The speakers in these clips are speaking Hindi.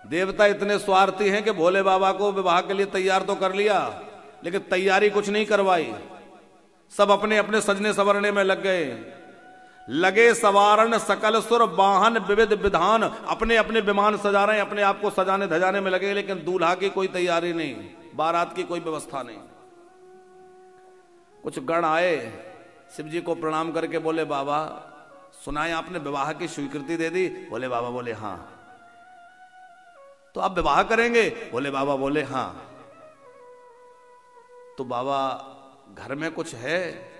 देवता इतने स्वार्थी हैं कि भोले बाबा को विवाह के लिए तैयार तो कर लिया, लेकिन तैयारी कुछ नहीं करवाई। सब अपने अपने सजने संवरने में लग गए। लगे सवारण सकल सुर वाहन विविध विधान, अपने अपने विमान सजा रहे हैं, अपने आप को सजाने धजाने में लगे, लेकिन दूल्हा की कोई तैयारी नहीं, बारात की कोई व्यवस्था नहीं। कुछ गण आए, शिव जी को प्रणाम करके बोले बाबा सुनाए आपने विवाह की स्वीकृति दे दी। बोले बाबा बोले हां। तो आप विवाह करेंगे? बोले बाबा बोले हां। तो बाबा घर में कुछ है?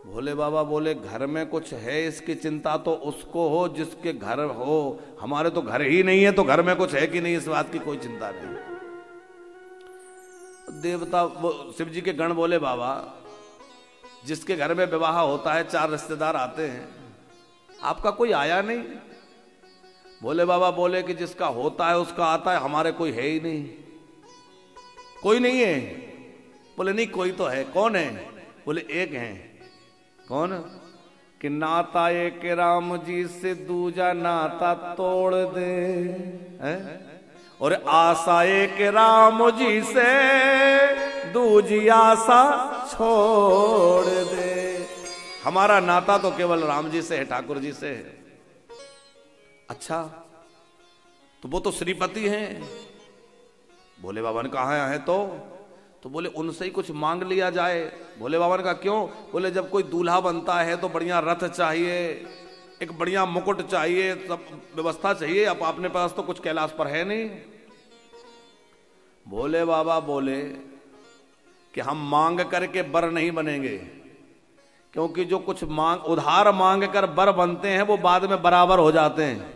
भोले बाबा बोले घर में कुछ है, इसकी चिंता तो उसको हो जिसके घर हो, हमारे तो घर ही नहीं है, तो घर में कुछ है कि नहीं इस बात की कोई चिंता नहीं। देवता वो शिव जी के गण बोले बाबा जिसके घर में विवाह होता है 4 रिश्तेदार आते हैं, आपका कोई आया नहीं? भोले बाबा बोले कि जिसका होता है उसका आता है, हमारे कोई है ही नहीं। कोई नहीं है? बोले नहीं कोई तो है। कौन है? बोले एक है। कौन? कि नाता एक राम जी से दूजा नाता तोड़ दे है? और आशा एक राम जी से दूजी आशा छोड़ दे। हमारा नाता तो केवल राम जी से है, ठाकुर जी से है। अच्छा तो वो तो श्रीपति हैं। भोले बाबा ने कहा है तो बोले उनसे ही कुछ मांग लिया जाए। भोले बाबा ने कहा क्यों? बोले जब कोई दूल्हा बनता है तो बढ़िया रथ चाहिए, एक बढ़िया मुकुट चाहिए, सब व्यवस्था चाहिए। अब अपने पास तो कुछ कैलाश पर है नहीं। भोले बाबा बोले कि हम मांग करके बर नहीं बनेंगे, क्योंकि जो कुछ उधार मांग कर बर बनते हैं वो बाद में बराबर हो जाते हैं,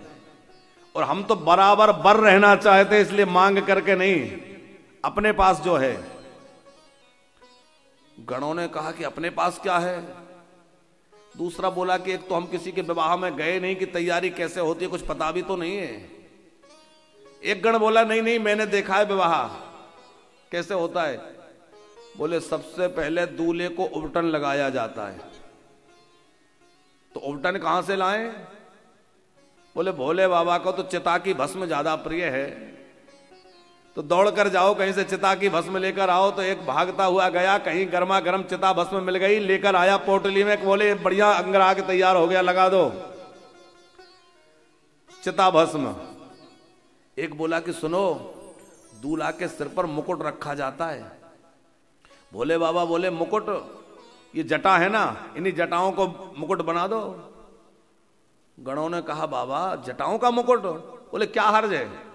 और हम तो बराबर बर रहना चाहते हैं, इसलिए मांग करके नहीं, अपने पास जो है। गणों ने कहा कि अपने पास क्या है? दूसरा बोला कि एक तो हम किसी के विवाह में गए नहीं कि तैयारी कैसे होती है कुछ पता भी तो नहीं है। एक गण बोला नहीं नहीं मैंने देखा है विवाह कैसे होता है। बोले सबसे पहले दूल्हे को उबटन लगाया जाता है। तो उबटन कहां से लाएं? बोले भोले बाबा को तो चिता की भस्म ज्यादा प्रिय है, तो दौड़ कर जाओ कहीं से चिता की भस्म लेकर आओ। तो एक भागता हुआ गया, कहीं गर्मा गर्म चिता भस्म मिल गई, लेकर आया पोटली में। बोले बढ़िया अंगरा के तैयार हो गया, लगा दो चिता भस्म। एक बोला कि सुनो दूल्हा के सिर पर मुकुट रखा जाता है। भोले बाबा बोले मुकुट? ये जटा है ना, इन्हीं जटाओं को मुकुट बना दो। गणों ने कहा बाबा जटाओं का मुकुट? बोले क्या हर्ज है?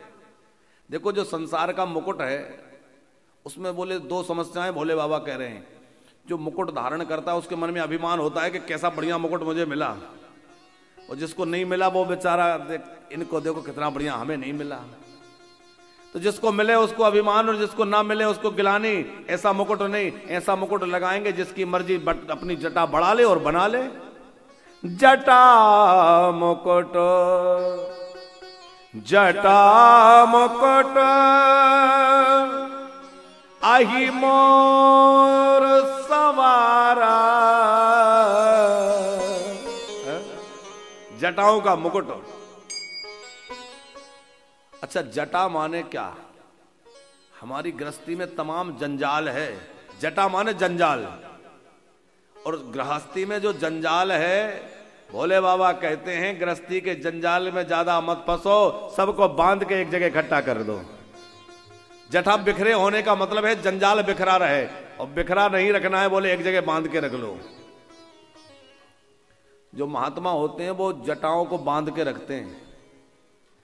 देखो जो संसार का मुकुट है उसमें बोले 2 समस्याएं भोले बाबा कह रहे हैं। जो मुकुट धारण करता है उसके मन में अभिमान होता है कि कैसा बढ़िया मुकुट मुझे मिला, और जिसको नहीं मिला वो बेचारा इनको देखो कितना बढ़िया हमें नहीं मिला। तो जिसको मिले उसको अभिमान और जिसको ना मिले उसको गिलानी। ऐसा मुकुट नहीं, ऐसा मुकुट लगाएंगे जिसकी मर्जी अपनी जटा बढ़ा ले और बना ले। जटा मुकुट जटा मुकुट आही मोर सवारा। जटाओं का मुकुट। अच्छा जटा माने क्या? हमारी गृहस्थी में तमाम जंजाल है। जटा माने जंजाल, और गृहस्थी में जो जंजाल है भोले बाबा कहते हैं गृहस्थी के जंजाल में ज्यादा मत फंसो, सबको बांध के एक जगह इकट्ठा कर दो। जटा बिखरे होने का मतलब है जंजाल बिखरा रहे, और बिखरा नहीं रखना है, बोले एक जगह बांध के रख लो। जो महात्मा होते हैं वो जटाओं को बांध के रखते हैं।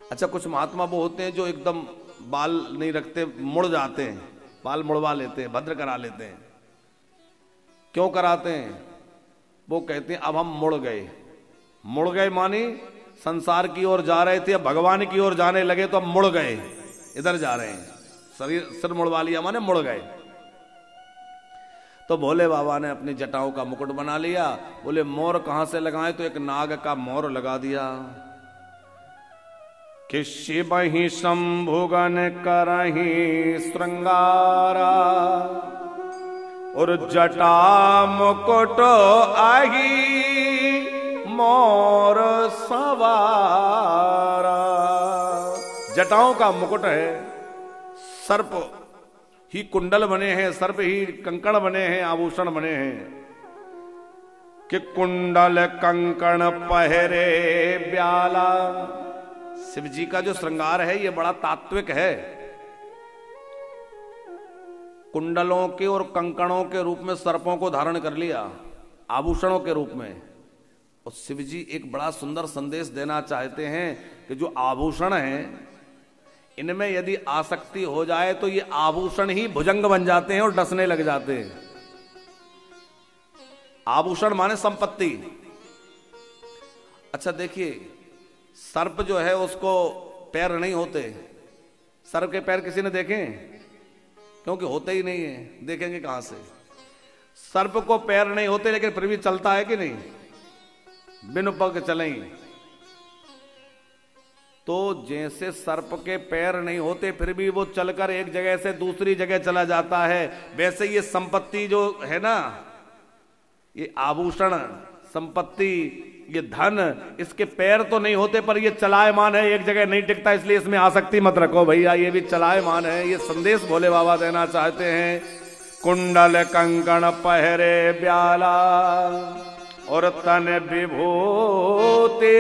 अच्छा कुछ महात्मा वो होते हैं जो एकदम बाल नहीं रखते, मुड़ जाते हैं, बाल मुड़वा लेते हैं, भद्र करा लेते हैं। क्यों कराते हैं? वो कहते हैं अब हम मुड़ गए। मुड़ गए मानी संसार की ओर जा रहे थे, अब भगवान की ओर जाने लगे तो अब मुड़ गए, इधर जा रहे हैं, शरीर सिर मुड़वा लिया माने मुड़ गए। तो भोले बाबा ने अपनी जटाओं का मुकुट बना लिया। बोले मोर कहां से लगाए? तो एक नाग का मोर लगा दिया। कि शिव ही शंभुगन करही श्रृंगारा, और जटा मुकुट आही मोर सवारा। जटाओं का मुकुट है, सर्प ही कुंडल बने हैं, सर्प ही कंकण बने हैं, आभूषण बने हैं कि कुंडल कंकण पहरे ब्याला। शिव जी का जो श्रृंगार है ये बड़ा तात्विक है। कुंडलों के और कंकणों के रूप में सर्पों को धारण कर लिया आभूषणों के रूप में। और शिव जी एक बड़ा सुंदर संदेश देना चाहते हैं कि जो आभूषण हैं इनमें यदि आसक्ति हो जाए तो ये आभूषण ही भुजंग बन जाते हैं और डसने लग जाते हैं। आभूषण माने संपत्ति। अच्छा देखिए, सर्प जो है उसको पैर नहीं होते। सर्प के पैर किसी ने देखे? क्योंकि होते ही नहीं है, देखेंगे कहां से। सर्प को पैर नहीं होते लेकिन फिर भी चलता है कि नहीं? बिन पग चलें। तो जैसे सर्प के पैर नहीं होते फिर भी वो चलकर एक जगह से दूसरी जगह चला जाता है, वैसे ये संपत्ति जो है ना, ये आभूषण, संपत्ति, ये धन, इसके पैर तो नहीं होते पर ये चलायमान है, एक जगह नहीं टिकता, इसलिए इसमें आसक्ति मत रखो भैया, ये भी चलायमान है। ये संदेश भोले बाबा देना चाहते हैं। कुंडल कंकण पहरे ब्याला और तन विभूति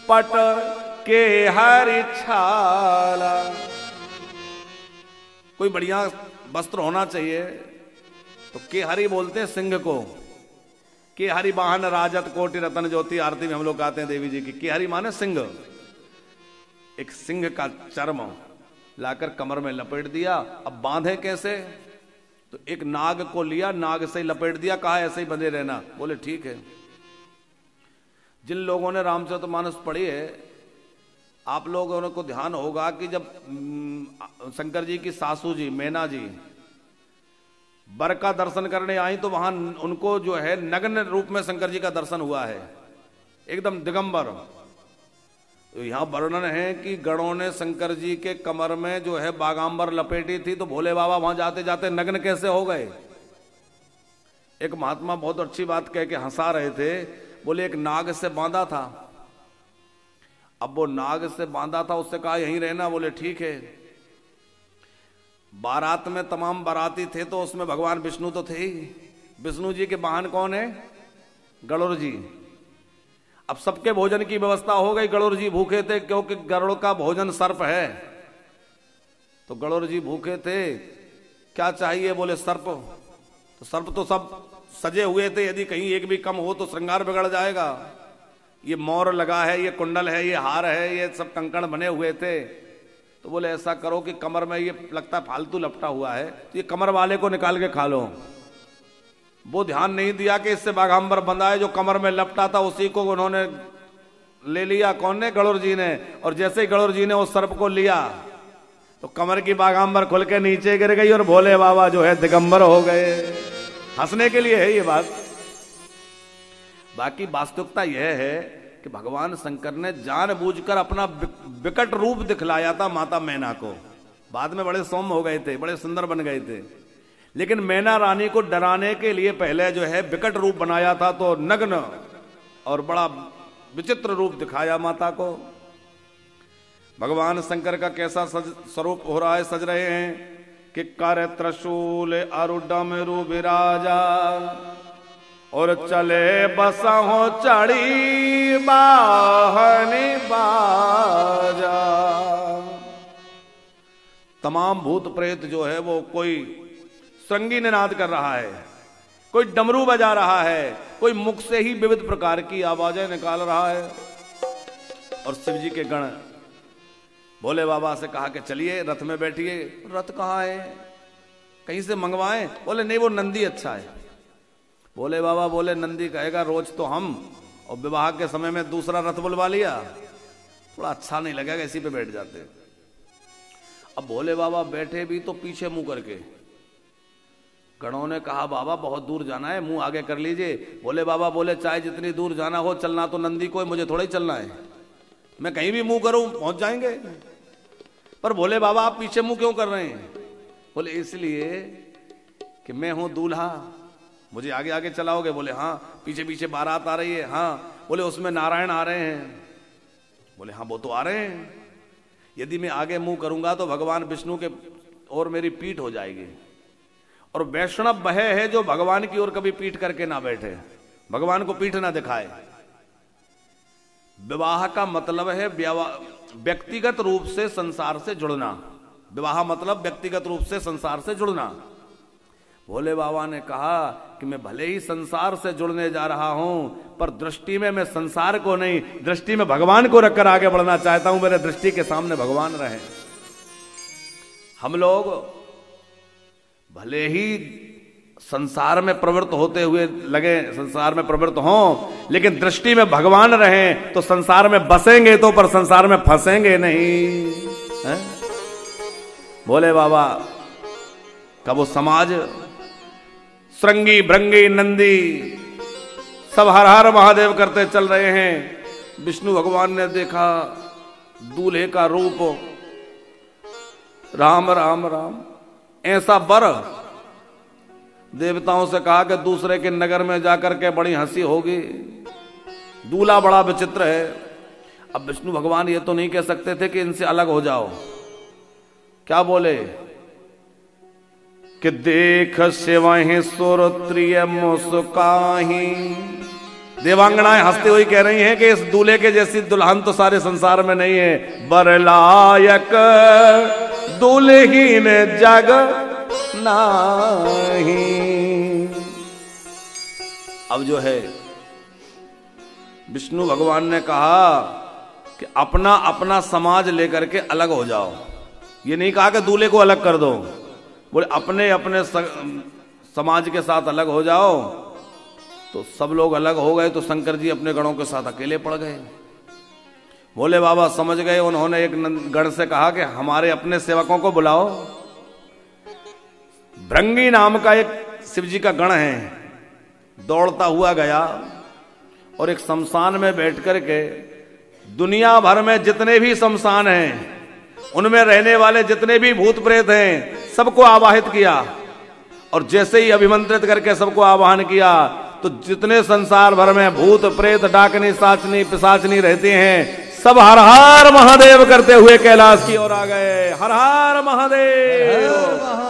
पट के हरि छाला। कोई बढ़िया वस्त्र होना चाहिए। तो के हरि बोलते हैं सिंह को। के हरि वाहन राजत कोटि रतन ज्योति, आरती में हम लोग गाते हैं देवी जी की। के हरि माने सिंह। एक सिंह का चर्म लाकर कमर में लपेट दिया। अब बांधे कैसे? तो एक नाग को लिया, नाग से लपेट दिया, कहा ऐसे ही बंधे रहना। बोले ठीक है। जिन लोगों ने रामचरितमानस पढ़ी है, आप लोगों को ध्यान होगा कि जब शंकर जी की सासू जी मैना जी बर का दर्शन करने आई तो वहां उनको जो है नग्न रूप में शंकर जी का दर्शन हुआ है, एकदम दिगंबर। तो यहां वर्णन है कि गणों ने शंकर जी के कमर में जो है बागांबर लपेटी थी, तो भोले बाबा वहां जाते जाते नग्न कैसे हो गए। एक महात्मा बहुत अच्छी बात कह के हंसा रहे थे। बोले एक नाग से बांधा था। अब वो नाग से बांधा था, उससे कहा यहीं रहना। बोले ठीक है। बारात में तमाम बाराती थे तो उसमें भगवान विष्णु तो थे ही। विष्णु जी के वाहन कौन है? गरुड़ जी। अब सबके भोजन की व्यवस्था हो गई। गरुड़ जी भूखे थे क्योंकि गरुड़ का भोजन सर्प है। तो गरुड़ जी भूखे थे, क्या चाहिए? बोले सर्प। तो सर्प तो सब सजे हुए थे, यदि कहीं एक भी कम हो तो श्रृंगार बिगड़ जाएगा। ये मोर लगा है, ये कुंडल है, ये हार है, ये सब कंकण बने हुए थे। तो बोले ऐसा करो कि कमर में ये लगता फालतू लपटा हुआ है, तो ये कमर वाले को निकाल के खा लो। वो ध्यान नहीं दिया कि इससे बाघांबर बंधा है, जो कमर में लपटा था उसी को उन्होंने ले लिया। कौन ने? गरुड़ जी ने। और जैसे ही गरुड़ जी ने उस सर्प को लिया तो कमर की बाघांबर खुल के नीचे गिर गई और भोले बाबा जो है दिगंबर हो गए। हंसने के लिए है ये बात। बाकी वास्तविकता यह है कि भगवान शंकर ने जानबूझकर अपना विकट रूप दिखलाया था माता मैना को। बाद में बड़े सौम्य हो गए थे, बड़े सुंदर बन गए थे, लेकिन मैना रानी को डराने के लिए पहले जो है विकट रूप बनाया था। तो नग्न और बड़ा विचित्र रूप दिखाया माता को। भगवान शंकर का कैसा स्वरूप हो रहा है, सज रहे हैं कि कर त्रिशूल अरुडमरु विराजा और चले बसहो चढ़ी बाहनी बाजा। तमाम भूत प्रेत जो है वो कोई श्रृंगी निनाद कर रहा है, कोई डमरू बजा रहा है, कोई मुख से ही विविध प्रकार की आवाजें निकाल रहा है। और शिव जी के गण भोले बाबा से कहा कि चलिए रथ में बैठिए। रथ कहाँ है, कहीं से मंगवाएं? बोले नहीं, वो नंदी अच्छा है। भोले बाबा बोले नंदी कहेगा रोज तो हम, और विवाह के समय में दूसरा रथ बुलवा लिया, थोड़ा अच्छा नहीं लगेगा, इसी पे बैठ जाते। अब भोले बाबा बैठे भी तो पीछे मुंह करके। गणों ने कहा बाबा बहुत दूर जाना है, मुंह आगे कर लीजिए। भोले बाबा बोले चाहे जितनी दूर जाना हो, चलना तो नंदी को है, मुझे थोड़ा ही चलना है। मैं कहीं भी मुंह करूं पहुंच जाएंगे। पर भोले बाबा आप पीछे मुंह क्यों कर रहे हैं? बोले इसलिए कि मैं हूं दूल्हा, मुझे आगे आगे चलाओगे? बोले हाँ। पीछे पीछे बारात आ रही है? हाँ। बोले उसमें नारायण आ रहे हैं? बोले हाँ वो तो आ रहे हैं। यदि मैं आगे मुंह करूंगा तो भगवान विष्णु के और मेरी पीठ हो जाएगी। और वैष्णव वह है जो भगवान की ओर कभी पीठ करके ना बैठे, भगवान को पीठ ना दिखाए। विवाह का मतलब है व्यक्तिगत रूप से संसार से जुड़ना। विवाह मतलब व्यक्तिगत रूप से संसार से जुड़ना। भोले बाबा ने कहा कि मैं भले ही संसार से जुड़ने जा रहा हूं, पर दृष्टि में मैं संसार को नहीं, दृष्टि में भगवान को रखकर आगे बढ़ना चाहता हूं। मेरे दृष्टि के सामने भगवान रहे। हम लोग भले ही संसार में प्रवृत्त होते हुए लगे, संसार में प्रवृत्त हों, लेकिन दृष्टि में भगवान रहें तो संसार में बसेंगे तो, पर संसार में फंसेंगे नहीं है? भोले बाबा का वो समाज, श्रृंगी भृंगी नंदी सब हर हर महादेव करते चल रहे हैं। विष्णु भगवान ने देखा दूल्हे का रूप, राम राम राम, ऐसा वर। देवताओं से कहा कि दूसरे के नगर में जाकर के बड़ी हंसी होगी, दूल्हा बड़ा विचित्र है। अब विष्णु भगवान ये तो नहीं कह सकते थे कि इनसे अलग हो जाओ। क्या बोले कि देख शिवहि सुरत्रिय मुस्काही। देवांगनाएं हंसते हुए कह रही हैं कि इस दूल्हे के जैसी दुल्हन तो सारे संसार में नहीं है। बरलायक दुल्हीन जग नाही। अब जो है विष्णु भगवान ने कहा कि अपना अपना समाज लेकर के अलग हो जाओ। ये नहीं कहा कि दूल्हे को अलग कर दो, बोले अपने अपने समाज के साथ अलग हो जाओ। तो सब लोग अलग हो गए तो शंकर जी अपने गणों के साथ अकेले पड़ गए। भोले बाबा समझ गए। उन्होंने एक गण से कहा कि हमारे अपने सेवकों को बुलाओ। भृंगी नाम का एक शिव जी का गण है, दौड़ता हुआ गया और एक शमशान में बैठ कर के दुनिया भर में जितने भी शमशान हैं, उनमें रहने वाले जितने भी भूत प्रेत हैं, सबको आवाहित किया। और जैसे ही अभिमंत्रित करके सबको आवाहन किया तो जितने संसार भर में भूत प्रेत डाकनी साचनी पिशाचनी रहते हैं, सब हर हर महादेव करते हुए कैलाश की ओर आ गए। हर हर महादेव।